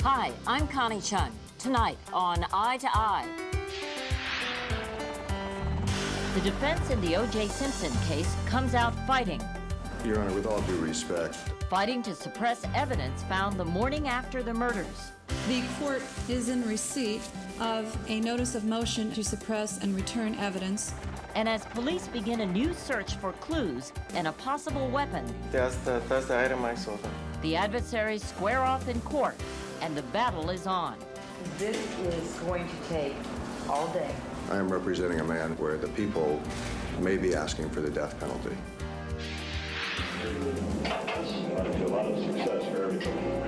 Hi, I'm Connie Chung. Tonight on Eye to Eye. The defense in the O.J. Simpson case comes out fighting. Your Honor, with all due respect. Fighting to suppress evidence found the morning after the murders. The court is in receipt of a notice of motion to suppress and return evidence. And as police begin a new search for clues and a possible weapon, that's the item I saw. The adversaries square off in court, and the battle is on. This is going to take all day. I am representing a man where the people may be asking for the death penalty.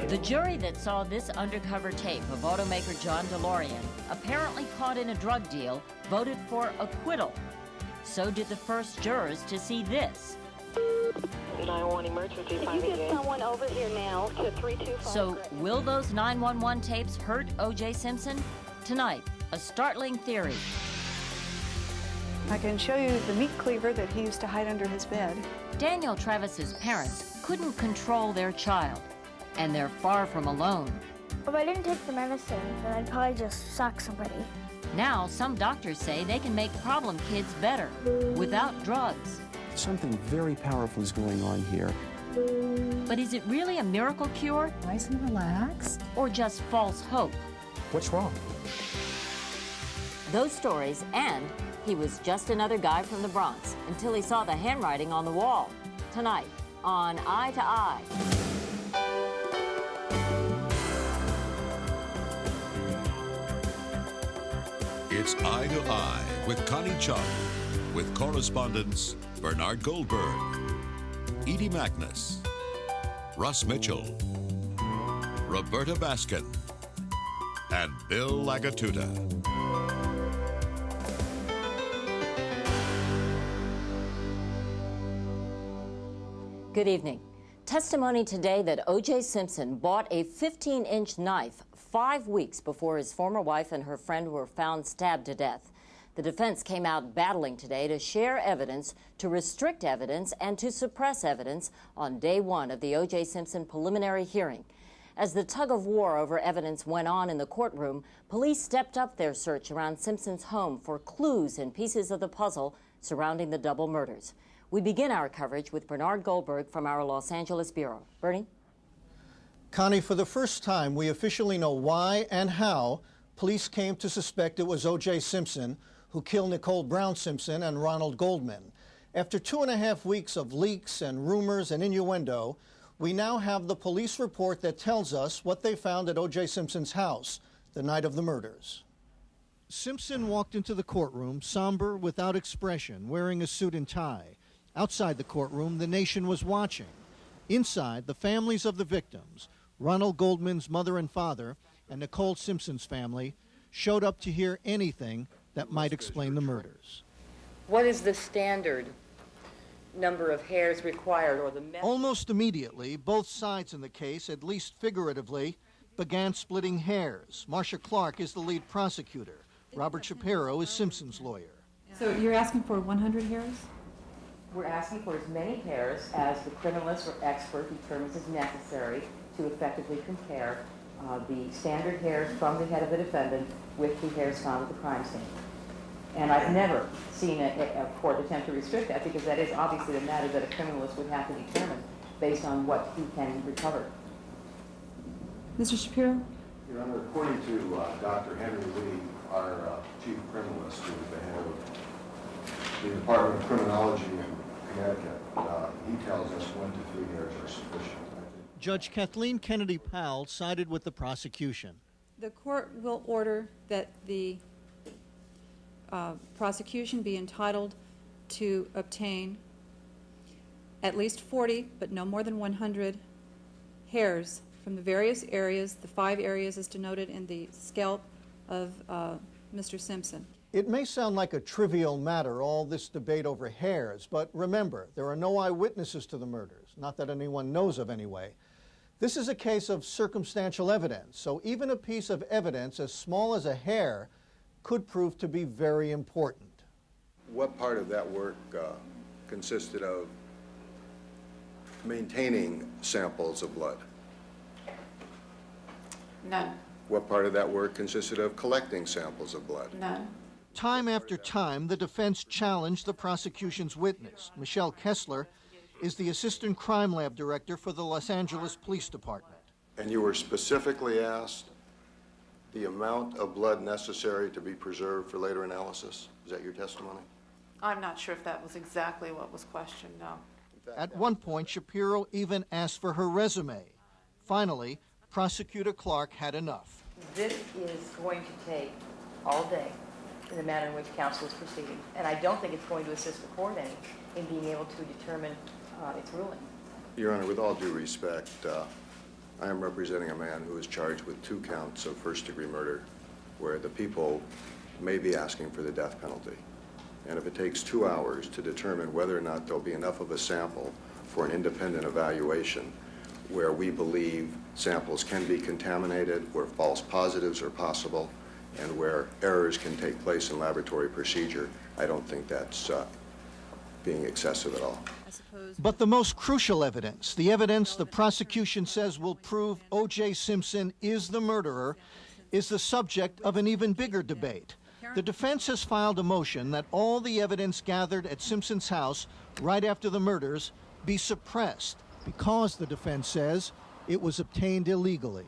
The jury that saw this undercover tape of automaker John DeLorean, apparently caught in a drug deal, voted for acquittal. So did the first jurors to see this. 911 emergency. Can you get someone over here now to 325? So will those 911 tapes hurt O.J. Simpson? Tonight, a startling theory. I can show you the meat cleaver that he used to hide under his bed. Daniel Travis's parents couldn't control their child, and they're far from alone. If I didn't take the medicine, then I'd probably just sock somebody. Now, some doctors say they can make problem kids better without drugs. Something very powerful is going on here. But is it really a miracle cure? Nice and relaxed. Or just false hope? What's wrong? Those stories, and he was just another guy from the Bronx until he saw the handwriting on the wall. Tonight on Eye to Eye. It's Eye to Eye with Connie Chung, with correspondents Bernard Goldberg, Edie Magnus, Russ Mitchell, Roberta Baskin, and Bill Lagatuta. Good evening. Testimony today that O.J. Simpson bought a 15-inch knife 5 weeks before his former wife and her friend were found stabbed to death. The defense came out battling today to share evidence, to restrict evidence, and to suppress evidence on day one of the O.J. Simpson preliminary hearing. As the tug of war over evidence went on in the courtroom, police stepped up their search around Simpson's home for clues and pieces of the puzzle surrounding the double murders. We begin our coverage with Bernard Goldberg from our Los Angeles bureau. Bernie? Connie, for the first time, we officially know why and how police came to suspect it was O.J. Simpson who killed Nicole Brown Simpson and Ronald Goldman. After 2.5 weeks of leaks and rumors and innuendo, we now have the police report that tells us what they found at O.J. Simpson's house the night of the murders. Simpson walked into the courtroom, somber, without expression, wearing a suit and tie. Outside the courtroom, the nation was watching. Inside, the families of the victims, Ronald Goldman's mother and father, and Nicole Simpson's family, showed up to hear anything that might explain the murders. What is the standard number of hairs required, or the Almost immediately, both sides in the case, at least figuratively, began splitting hairs. Marcia Clark is the lead prosecutor. Robert Shapiro is Simpson's lawyer. So you're asking for 100 hairs? We're asking for as many hairs as the criminalist or expert determines is necessary to effectively compare the standard hairs from the head of the defendant with the hairs found at the crime scene. And I've never seen a court attempt to restrict that, because that is obviously the matter that a criminalist would have to determine based on what he can recover. Mr. Shapiro? Your Honor, according to Dr. Henry Lee, our chief criminalist who is the head of the Department of Criminology in Connecticut, he tells us 1 to 3 hairs are sufficient. Judge Kathleen Kennedy Powell sided with the prosecution. The court will order that the prosecution be entitled to obtain at least 40, but no more than 100 hairs from the various areas, the 5 areas as denoted in the scalp of Mr. Simpson. It may sound like a trivial matter, all this debate over hairs, but remember, there are no eyewitnesses to the murders, not that anyone knows of anyway. This is a case of circumstantial evidence, so even a piece of evidence as small as a hair could prove to be very important. What part of that work consisted of maintaining samples of blood? None. What part of that work consisted of collecting samples of blood? None. Time after time, the defense challenged the prosecution's witness. Michelle Kessler is the assistant crime lab director for the Los Angeles Police Department. And you were specifically asked the amount of blood necessary to be preserved for later analysis? Is that your testimony? I'm not sure if that was exactly what was questioned, no. At one point, Shapiro even asked for her resume. Finally, Prosecutor Clark had enough. This is going to take all day in the manner in which counsel is proceeding, and I don't think it's going to assist the court any in being able to determine its ruling. Your Honor, with all due respect, I am representing a man who is charged with 2 counts of first-degree murder, where the people may be asking for the death penalty. And if it takes 2 hours to determine whether or not there'll be enough of a sample for an independent evaluation, where we believe samples can be contaminated, where false positives are possible, and where errors can take place in laboratory procedure, I don't think that's being excessive at all. But the most crucial evidence, the evidence the prosecution says will prove O.J. Simpson is the murderer, is the subject of an even bigger debate. The defense has filed a motion that all the evidence gathered at Simpson's house right after the murders be suppressed because, the defense says, it was obtained illegally.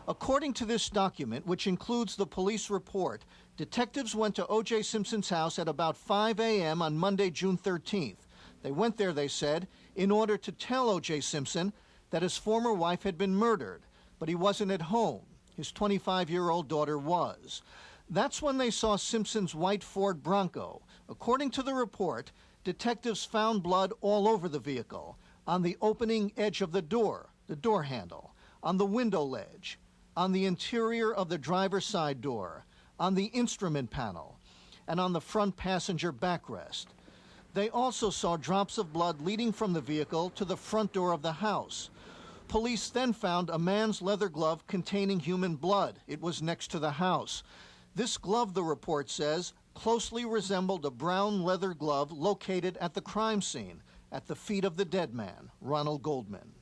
According to this document, which includes the police report, detectives went to O.J. Simpson's house at about 5 a.m. on Monday, June 13th. They went there, they said, in order to tell O.J. Simpson that his former wife had been murdered, but he wasn't at home. His 25-year-old daughter was. That's when they saw Simpson's white Ford Bronco. According to the report, detectives found blood all over the vehicle, on the opening edge of the door handle, on the window ledge, on the interior of the driver's side door, on the instrument panel, and on the front passenger backrest. They also saw drops of blood leading from the vehicle to the front door of the house. Police then found a man's leather glove containing human blood. It was next to the house. This glove, the report says, closely resembled a brown leather glove located at the crime scene, at the feet of the dead man, Ronald Goldman.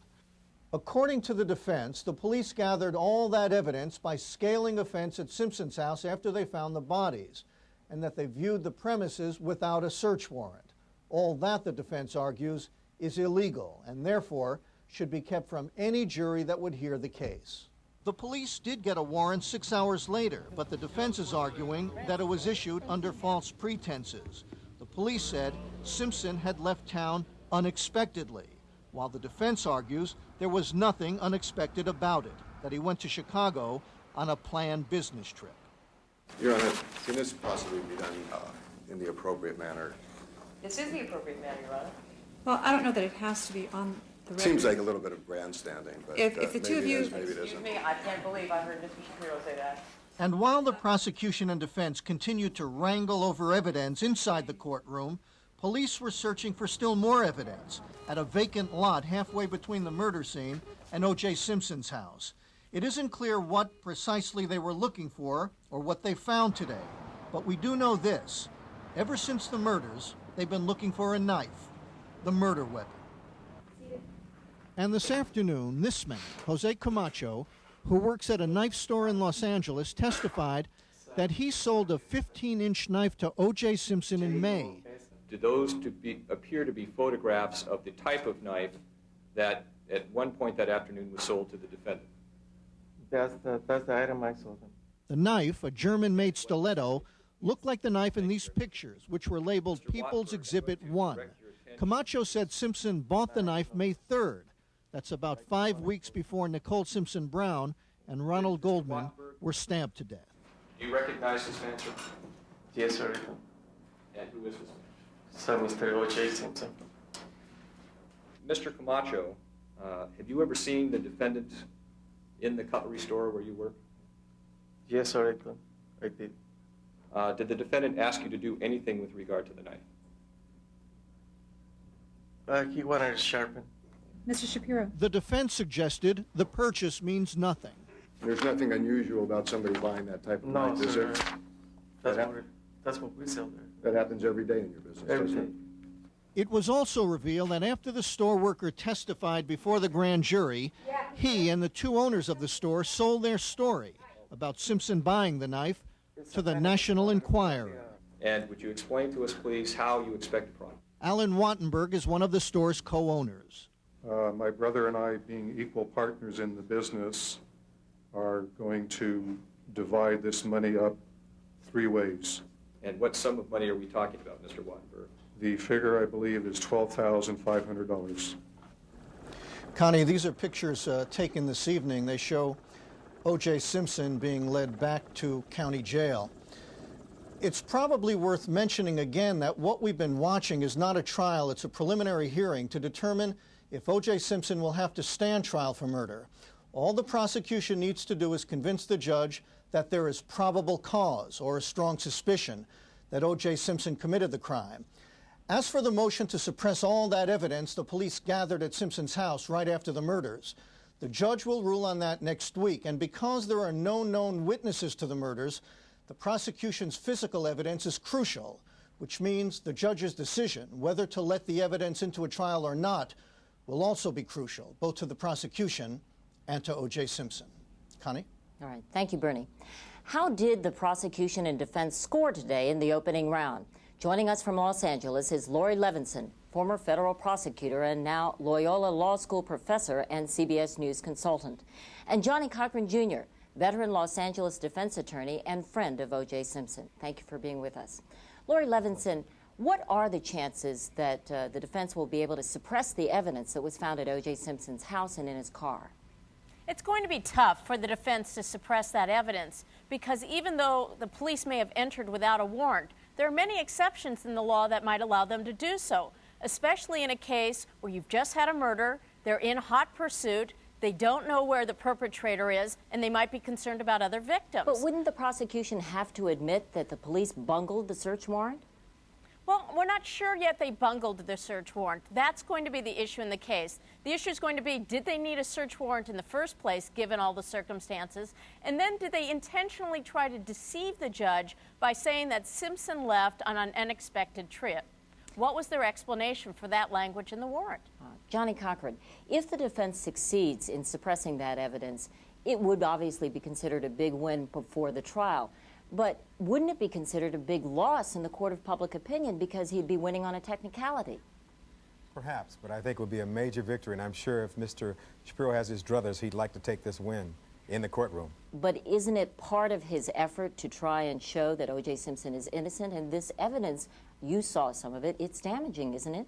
According to the defense, the police gathered all that evidence by scaling a fence at Simpson's house after they found the bodies, and that they viewed the premises without a search warrant. All that, the defense argues, is illegal and therefore should be kept from any jury that would hear the case. The police did get a warrant 6 hours later, but the defense is arguing that it was issued under false pretenses. The police said Simpson had left town unexpectedly, while the defense argues there was nothing unexpected about it, that he went to Chicago on a planned business trip. Your Honor, can this possibly be done in the appropriate manner? This is the appropriate manner, Your Honor. Well, I don't know that it has to be on the record. Seems like a little bit of grandstanding, but If the two of you... maybe it isn't. Me, I can't believe I heard Mr. Shapiro say that. And while the prosecution and defense continued to wrangle over evidence inside the courtroom, police were searching for still more evidence at a vacant lot halfway between the murder scene and O.J. Simpson's house. It isn't clear what precisely they were looking for or what they found today, but we do know this. Ever since the murders, they've been looking for a knife, the murder weapon. And this afternoon, this man, Jose Camacho, who works at a knife store in Los Angeles, testified that he sold a 15-inch knife to O.J. Simpson in May. Do those appear to be photographs of the type of knife that at one point that afternoon was sold to the defendant? That's the item I sold them. The knife, a German-made stiletto, looked like the knife in these pictures, which were labeled People's Exhibit 1. Camacho said Simpson bought the knife May 3rd. That's about 5 weeks before Nicole Simpson Brown and Ronald Goldman were stabbed to death. Do you recognize this man, sir? Yes, sir. And who is this man? So, Mr. O.J. Simpson. Mr. Camacho, have you ever seen the defendant in the cutlery store where you work? Yes, sir, I did. Did the defendant ask you to do anything with regard to the knife? He wanted to sharpen. Mr. Shapiro. The defense suggested the purchase means nothing. There's nothing unusual about somebody buying that type of knife, is there? That's what we sell there. That happens every day in your business, Every doesn't day. it? It was also revealed that after the store worker testified before the grand jury, he and the two owners of the store sold their story about Simpson buying the knife to the National Enquirer. And would you explain to us, please, how you expect to profit? Alan Wattenberg is one of the store's co-owners. My brother and I, being equal partners in the business, are going to divide this money up 3 ways. And what sum of money are we talking about, Mr. Wattenberg? The figure, I believe, is $12,500. Connie, these are pictures taken this evening. They show O.J. Simpson being led back to county jail. It's probably worth mentioning again that what we've been watching is not a trial, it's a preliminary hearing to determine if O.J. Simpson will have to stand trial for murder. All the prosecution needs to do is convince the judge that there is probable cause or a strong suspicion that O.J. Simpson committed the crime. As for the motion to suppress all that evidence the police gathered at Simpson's house right after the murders, the judge will rule on that next week. And because there are no known witnesses to the murders, the prosecution's physical evidence is crucial, which means the judge's decision whether to let the evidence into a trial or not will also be crucial, both to the prosecution and to O.J. Simpson. Connie? All right. Thank you, Bernie. How did the prosecution and defense score today in the opening round? Joining us from Los Angeles is Lori Levinson, former federal prosecutor and now Loyola Law School professor and CBS News consultant, and Johnny Cochran, Jr., veteran Los Angeles defense attorney and friend of O.J. Simpson. Thank you for being with us. Lori Levinson, what are the chances that the defense will be able to suppress the evidence that was found at O.J. Simpson's house and in his car? It's going to be tough for the defense to suppress that evidence because even though the police may have entered without a warrant, there are many exceptions in the law that might allow them to do so, especially in a case where you've just had a murder, they're in hot pursuit, they don't know where the perpetrator is, and they might be concerned about other victims. But wouldn't the prosecution have to admit that the police bungled the search warrant? Well, we're not sure yet they bungled the search warrant. That's going to be the issue in the case. The issue is going to be, did they need a search warrant in the first place, given all the circumstances? And then did they intentionally try to deceive the judge by saying that Simpson left on an unexpected trip? What was their explanation for that language in the warrant? Johnny Cochran, if the defense succeeds in suppressing that evidence, it would obviously be considered a big win before the trial. But wouldn't it be considered a big loss in the court of public opinion because he'd be winning on a technicality? Perhaps, but I think it would be a major victory, and I'm sure if Mr. Shapiro has his druthers, he'd like to take this win in the courtroom. But isn't it part of his effort to try and show that O.J. Simpson is innocent? And this evidence, you saw some of it, it's damaging, isn't it?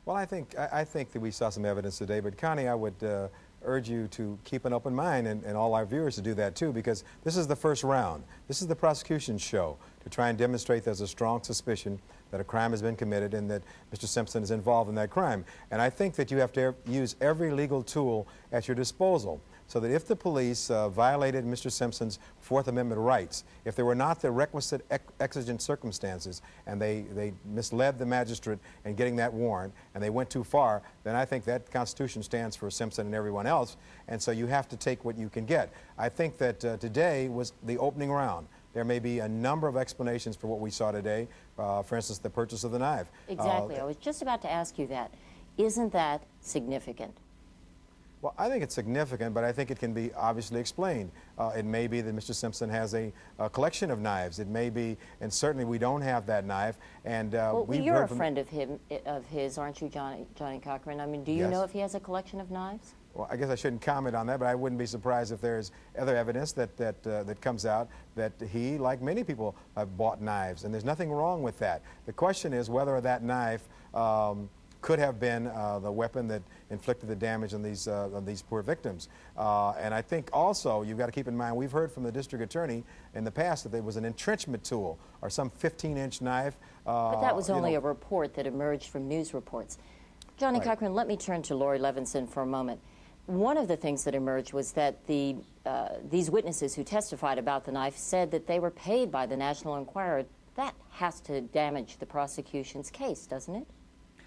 Well, I think that we saw some evidence today, but Connie, I would urge you to keep an open mind, and all our viewers to do that too, because this is the first round. This is the prosecution's show to try and demonstrate there's a strong suspicion that a crime has been committed and that Mr. Simpson is involved in that crime. And I think that you have to use every legal tool at your disposal so that if the police violated Mr. Simpson's Fourth Amendment rights, if there were not the requisite exigent circumstances and they misled the magistrate in getting that warrant and they went too far, then I think that Constitution stands for Simpson and everyone else, and so you have to take what you can get. I think that today was the opening round. There may be a number of explanations for what we saw today, for instance, the purchase of the knife. Exactly. I was just about to ask you that. Isn't that significant? Well, I think it's significant, but I think it can be obviously explained. It may be that Mr. Simpson has a collection of knives. It may be, and certainly we don't have that knife. And well, you're a friend of his, aren't you, Johnny Cochran? I mean, do you know if he has a collection of knives? Well, I guess I shouldn't comment on that, but I wouldn't be surprised if there's other evidence that comes out that he, like many people, have bought knives, and there's nothing wrong with that. The question is whether that knife could have been the weapon that inflicted the damage on these poor victims. And I think also you've got to keep in mind, we've heard from the district attorney in the past that there was an entrenchment tool or some 15-inch knife. But that was only a report that emerged from news reports. Johnny Cochran, let me turn to Lori Levinson for a moment. One of the things that emerged was that these witnesses who testified about the knife said that they were paid by the National Enquirer. That has to damage the prosecution's case, doesn't it?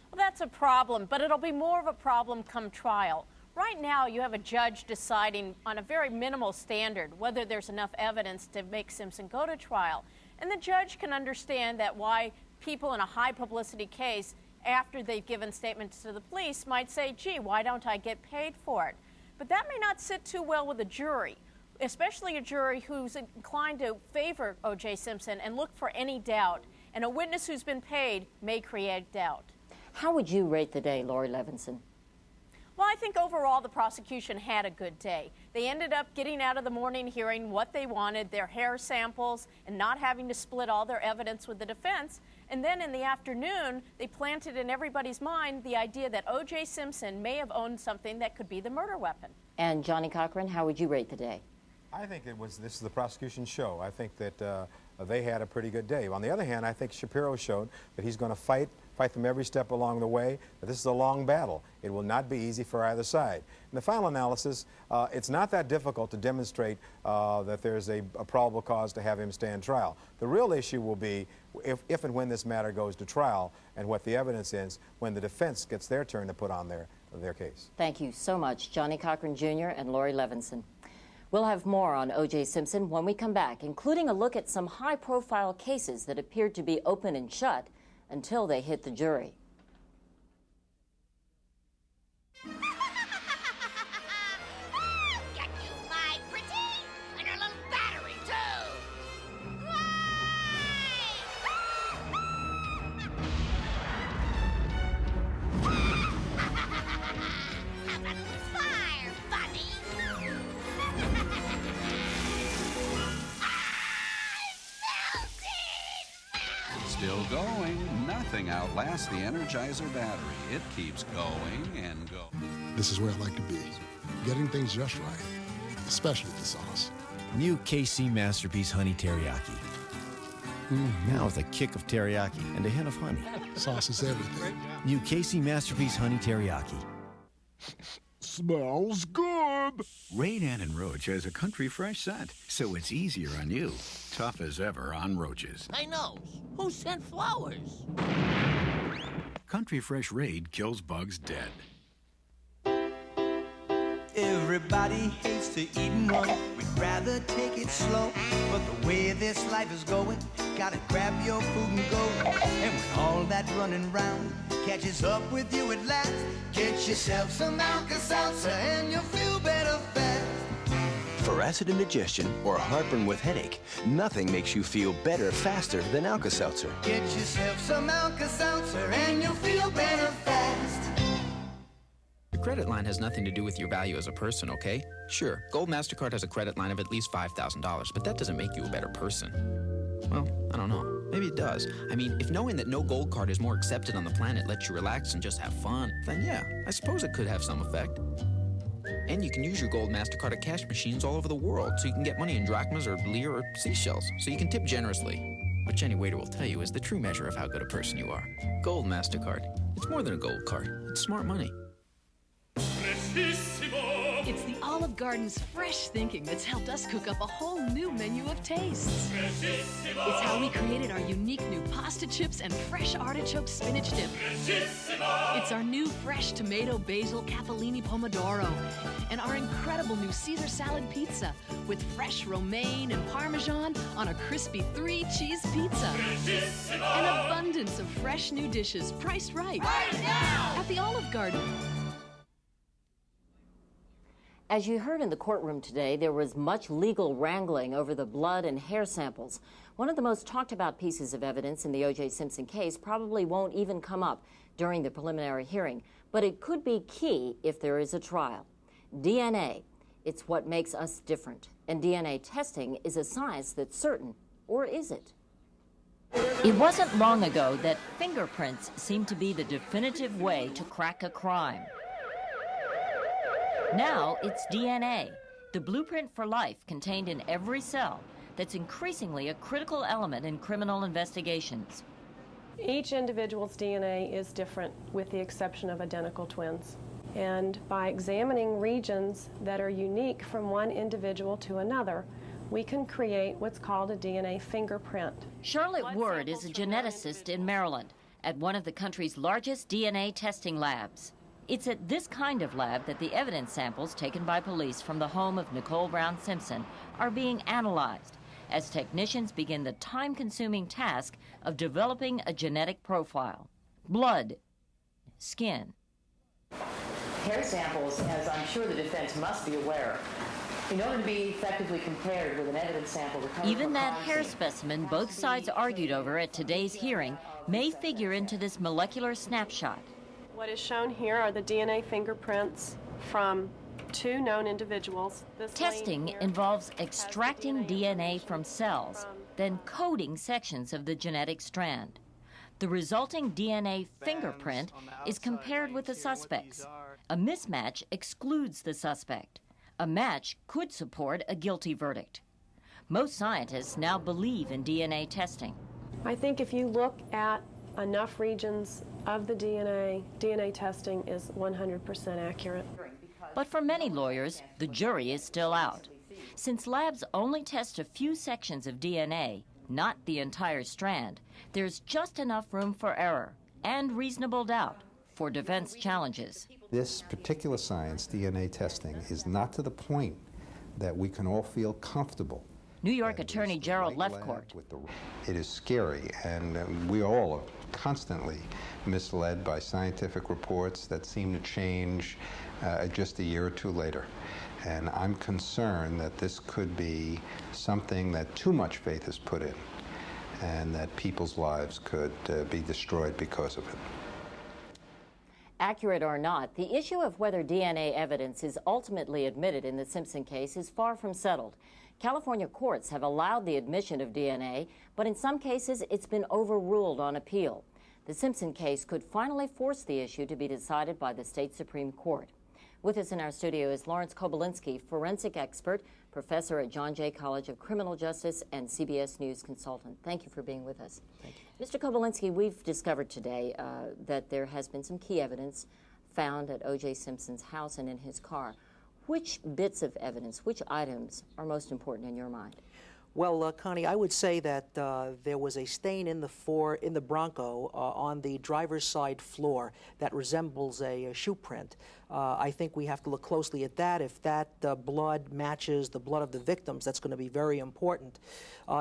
Well, that's a problem, but it'll be more of a problem come trial. Right now, you have a judge deciding on a very minimal standard whether there's enough evidence to make Simpson go to trial. And the judge can understand that why people in a high publicity case after they've given statements to the police, might say, gee, why don't I get paid for it? But that may not sit too well with a jury, especially a jury who's inclined to favor O.J. Simpson and look for any doubt. And a witness who's been paid may create doubt. How would you rate the day, Lori Levinson? Well, I think overall the prosecution had a good day. They ended up getting out of the morning hearing what they wanted, their hair samples, and not having to split all their evidence with the defense. And then in the afternoon, they planted in everybody's mind the idea that O.J. Simpson may have owned something that could be the murder weapon. And Johnny Cochran, how would you rate the day? I think this is the prosecution's show. I think that they had a pretty good day. On the other hand, I think Shapiro showed that he's going to fight them every step along the way, that this is a long battle. It will not be easy for either side. In the final analysis, it's not that difficult to demonstrate that there's a probable cause to have him stand trial. The real issue will be if and when this matter goes to trial and what the evidence is when the defense gets their turn to put on their case. Thank you so much, Johnny Cochran Jr. and Lori Levinson. We'll have more on O.J. Simpson when we come back, including a look at some high-profile cases that appeared to be open and shut until they hit the jury. Got you, my pretty, and your little battery, too. Have a little fire, buddy. Still going. Nothing outlasts the Energizer battery. It keeps going and going. This is where I like to be. Getting things just right, especially the sauce. New KC Masterpiece Honey Teriyaki. Now with a kick of teriyaki and a hint of honey. Sauce is everything. New KC Masterpiece Honey Teriyaki. Smells good. Rain Ann & Roach has a country fresh scent, so it's easier on you. Tough as ever on roaches. I know. Who sent flowers? Country Fresh Raid kills bugs dead. Everybody hates to eat and run. We'd rather take it slow. But the way this life is going, gotta grab your food and go. And when all that running round catches up with you at last, get yourself some Alka-Seltzer and you'll feel better fast. For acid indigestion or heartburn with headache, nothing makes you feel better faster than Alka-Seltzer. Get yourself some Alka-Seltzer and you'll feel better fast. The credit line has nothing to do with your value as a person, okay? Sure, Gold MasterCard has a credit line of at least $5,000, but that doesn't make you a better person. Well, I don't know. Maybe it does. I mean, if knowing that no Gold card is more accepted on the planet lets you relax and just have fun, then yeah, I suppose it could have some effect. And you can use your Gold MasterCard at cash machines all over the world, so you can get money in drachmas or lire or seashells, so you can tip generously. Which any waiter will tell you is the true measure of how good a person you are. Gold MasterCard. It's more than a gold card. It's smart money. It's the Olive Garden's fresh thinking that's helped us cook up a whole new menu of tastes. It's how we created our unique new pasta chips and fresh artichoke spinach dip. It's our new fresh tomato basil capellini pomodoro and our incredible new Caesar salad pizza with fresh romaine and parmesan on a crispy 3-cheese pizza. An abundance of fresh new dishes priced right now at the Olive Garden. As you heard in the courtroom today, there was much legal wrangling over the blood and hair samples. One of the most talked about pieces of evidence in the O.J. Simpson case probably won't even come up during the preliminary hearing, but it could be key if there is a trial. DNA. It's what makes us different. And DNA testing is a science that's certain, or is it? It wasn't long ago that fingerprints seemed to be the definitive way to crack a crime. Now it's DNA, the blueprint for life contained in every cell that's increasingly a critical element in criminal investigations. Each individual's DNA is different with the exception of identical twins. And by examining regions that are unique from one individual to another, we can create what's called a DNA fingerprint. Charlotte Ward is a geneticist in Maryland at one of the country's largest DNA testing labs. It's at this kind of lab that the evidence samples taken by police from the home of Nicole Brown Simpson are being analyzed as technicians begin the time-consuming task of developing a genetic profile. Blood, skin. Hair samples, as I'm sure the defense must be aware, in order to be effectively compared with an evidence sample recovered Even from that crime hair scene, specimen both sides argued over at today's hearing may figure into this molecular snapshot. What is shown here are the DNA fingerprints from 2 known individuals. Testing involves extracting DNA from cells, then coding sections of the genetic strand. The resulting DNA fingerprint is compared with the suspect's. A mismatch excludes the suspect. A match could support a guilty verdict. Most scientists now believe in DNA testing. I think if you look at enough regions of the DNA testing is 100% accurate. But for many lawyers, the jury is still out. Since labs only test a few sections of DNA, not the entire strand, there's just enough room for error and reasonable doubt for defense challenges. This particular science, DNA testing, is not to the point that we can all feel comfortable. New York Attorney Gerald Lefcourt. It is scary, and we all are constantly misled by scientific reports that seem to change just a year or two later. And I'm concerned that this could be something that too much faith is put in, and that people's lives could be destroyed because of it. Accurate or not, the issue of whether DNA evidence is ultimately admitted in the Simpson case is far from settled. California courts have allowed the admission of DNA, but in some cases it's been overruled on appeal. The Simpson case could finally force the issue to be decided by the state Supreme Court. With us in our studio is Lawrence Kobylensky, forensic expert, professor at John Jay College of Criminal Justice and CBS News consultant. Thank you for being with us. Thank you. Mr. Kobylensky, we've discovered today that there has been some key evidence found at O.J. Simpson's house and in his car. Which bits of evidence, which items are most important in your mind? Well, Connie, I would say that there was a stain in the Bronco on the driver's side floor that resembles a shoe print. I think we have to look closely at that. If that blood matches the blood of the victims, that's going to be very important.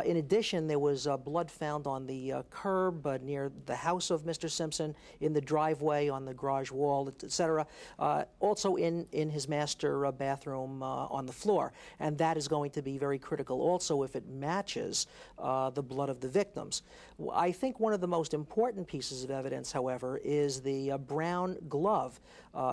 In addition, there was blood found on the curb near the house of Mr. Simpson, in the driveway, on the garage wall, etc. Also in his master bathroom on the floor. And that is going to be very critical also if it matches the blood of the victims. I think one of the most important pieces of evidence, however, is the brown glove.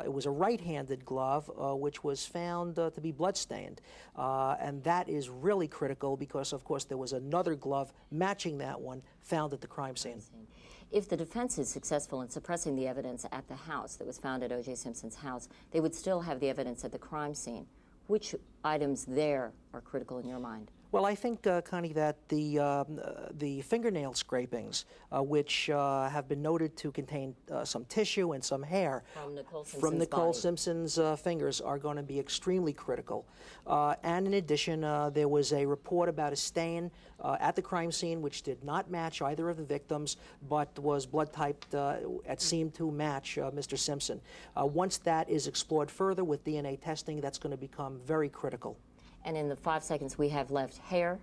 It was a right-handed glove which was found to be bloodstained. And that is really critical because, of course, there was another glove matching that one found at the crime scene. If the defense is successful in suppressing the evidence at the house that was found at O.J. Simpson's house, they would still have the evidence at the crime scene. Which items there are critical in your mind? Well, I think, Connie, that the fingernail scrapings, which have been noted to contain some tissue and some hair from Nicole Simpson's fingers, are going to be extremely critical. And in addition, there was a report about a stain at the crime scene which did not match either of the victims, but was blood typed, it seemed to match Mr. Simpson. Once that is explored further with DNA testing, that's going to become very critical. And in the 5 seconds we have left, hair?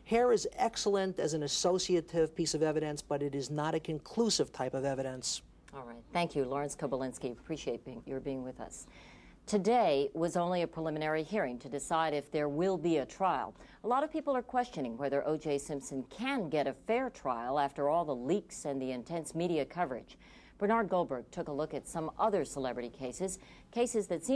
Hair is excellent as an associative piece of evidence, but it is not a conclusive type of evidence. All right. Thank you, Lawrence Kobylensky. Appreciate your being with us. Today was only a preliminary hearing to decide if there will be a trial. A lot of people are questioning whether O.J. Simpson can get a fair trial after all the leaks and the intense media coverage. Bernard Goldberg took a look at some other celebrity cases that seem